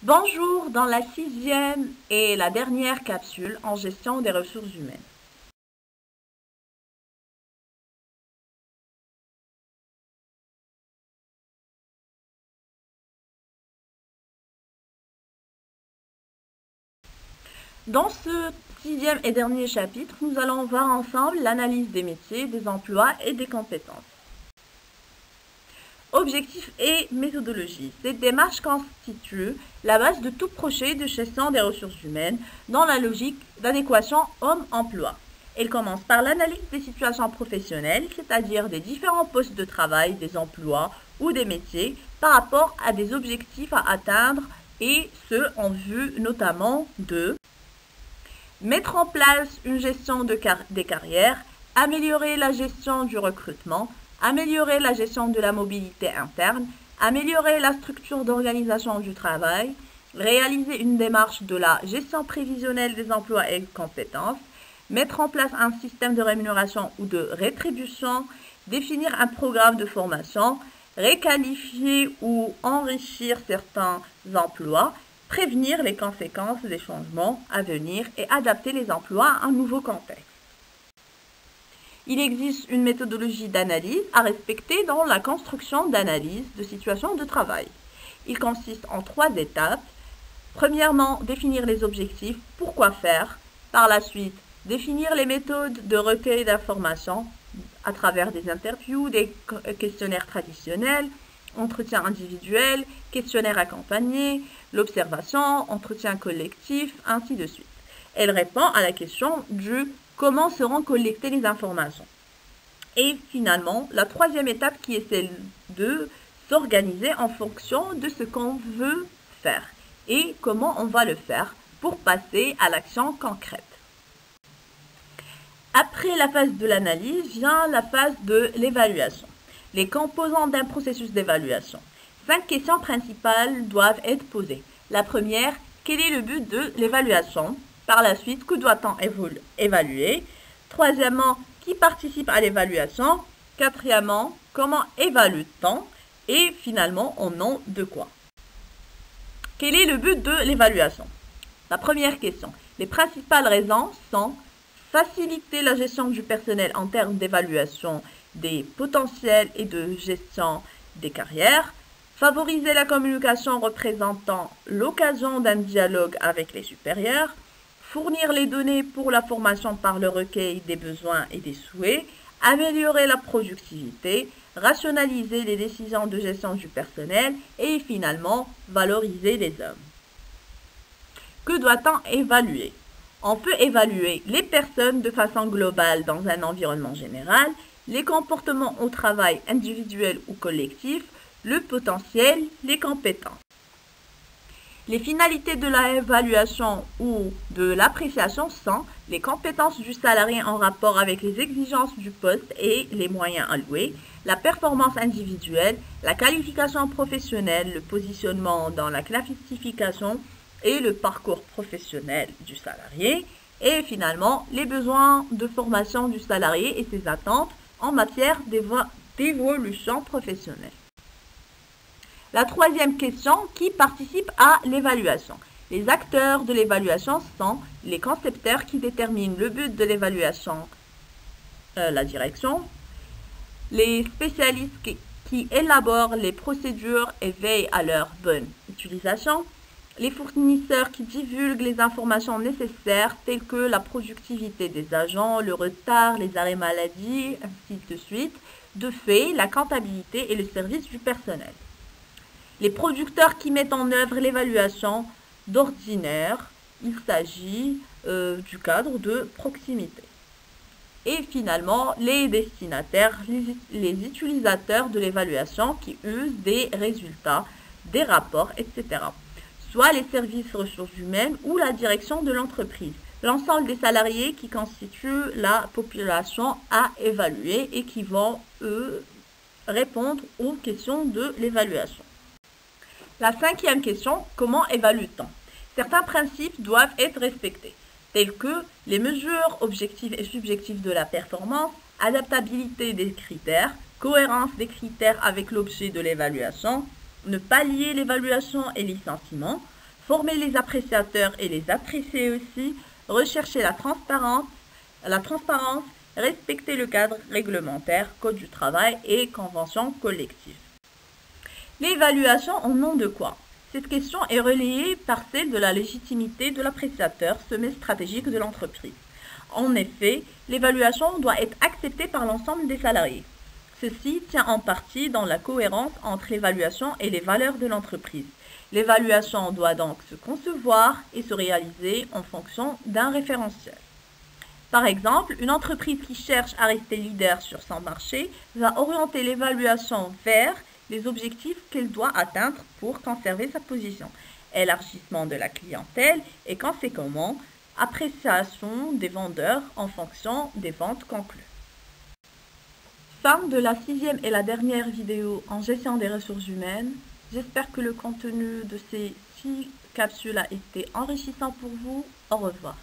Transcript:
Bonjour dans la 6e et la dernière capsule en gestion des ressources humaines. Dans ce 6e et dernier chapitre, nous allons voir ensemble l'analyse des métiers, des emplois et des compétences. Objectifs et méthodologie. Cette démarche constitue la base de tout projet de gestion des ressources humaines dans la logique d'adéquation homme-emploi. Elle commence par l'analyse des situations professionnelles, c'est-à-dire des différents postes de travail, des emplois ou des métiers par rapport à des objectifs à atteindre et ce en vue notamment de mettre en place une gestion des carrières, améliorer la gestion du recrutement, améliorer la gestion de la mobilité interne, améliorer la structure d'organisation du travail, réaliser une démarche de la gestion prévisionnelle des emplois et compétences, mettre en place un système de rémunération ou de rétribution, définir un programme de formation, requalifier ou enrichir certains emplois, prévenir les conséquences des changements à venir et adapter les emplois à un nouveau contexte. Il existe une méthodologie d'analyse à respecter dans la construction d'analyse de situations de travail. Il consiste en 3 étapes. Premièrement, définir les objectifs, pourquoi faire. Par la suite, définir les méthodes de recueil d'informations à travers des interviews, des questionnaires traditionnels, entretien individuel, questionnaire accompagné, l'observation, entretien collectif, ainsi de suite. Elle répond à la question du comment seront collectées les informations. Et finalement, la 3e étape qui est celle de s'organiser en fonction de ce qu'on veut faire et comment on va le faire pour passer à l'action concrète. Après la phase de l'analyse vient la phase de l'évaluation. Les composants d'un processus d'évaluation. 5 questions principales doivent être posées. La première, quel est le but de l'évaluation? Par la suite, que doit-on évaluer? Troisièmement, qui participe à l'évaluation? Quatrièmement, comment évalue-t-on? Et finalement, au nom de quoi? Quel est le but de l'évaluation? La première question. Les principales raisons sont faciliter la gestion du personnel en termes d'évaluation des potentiels et de gestion des carrières, favoriser la communication représentant l'occasion d'un dialogue avec les supérieurs, fournir les données pour la formation par le recueil des besoins et des souhaits, améliorer la productivité, rationaliser les décisions de gestion du personnel et finalement valoriser les hommes. Que doit-on évaluer? On peut évaluer les personnes de façon globale dans un environnement général, les comportements au travail individuels ou collectifs, le potentiel, les compétences. Les finalités de l'évaluation ou de l'appréciation sont les compétences du salarié en rapport avec les exigences du poste et les moyens alloués, la performance individuelle, la qualification professionnelle, le positionnement dans la classification et le parcours professionnel du salarié, et finalement les besoins de formation du salarié et ses attentes en matière d'évolution professionnelle. La 3e question, qui participe à l'évaluation? Les acteurs de l'évaluation sont les concepteurs qui déterminent le but de l'évaluation, la direction, les spécialistes qui élaborent les procédures et veillent à leur bonne utilisation, les fournisseurs qui divulguent les informations nécessaires telles que la productivité des agents, le retard, les arrêts maladie, ainsi de suite, de fait, la comptabilité et le service du personnel. Les producteurs qui mettent en œuvre l'évaluation d'ordinaire, il s'agit du cadre de proximité. Et finalement, les destinataires, les utilisateurs de l'évaluation qui usent des résultats, des rapports, etc. Soit les services ressources humaines ou la direction de l'entreprise. L'ensemble des salariés qui constituent la population à évaluer et qui vont, répondre aux questions de l'évaluation. La 5e question, comment évalue-t-on? Certains principes doivent être respectés, tels que les mesures objectives et subjectives de la performance, adaptabilité des critères, cohérence des critères avec l'objet de l'évaluation, ne pas lier l'évaluation et licenciement, Former les appréciateurs et les apprécier aussi, rechercher la transparence, respecter le cadre réglementaire, code du travail et convention collective. L'évaluation en nom de quoi? Cette question est relayée par celle de la légitimité de l'appréciateur, sommet stratégique de l'entreprise. En effet, l'évaluation doit être acceptée par l'ensemble des salariés. Ceci tient en partie dans la cohérence entre l'évaluation et les valeurs de l'entreprise. L'évaluation doit donc se concevoir et se réaliser en fonction d'un référentiel. Par exemple, une entreprise qui cherche à rester leader sur son marché va orienter l'évaluation vers les objectifs qu'elle doit atteindre pour conserver sa position, élargissement de la clientèle et conséquemment appréciation des vendeurs en fonction des ventes conclues. Fin de la 6e et la dernière vidéo en gestion des ressources humaines. J'espère que le contenu de ces 6 capsules a été enrichissant pour vous. Au revoir.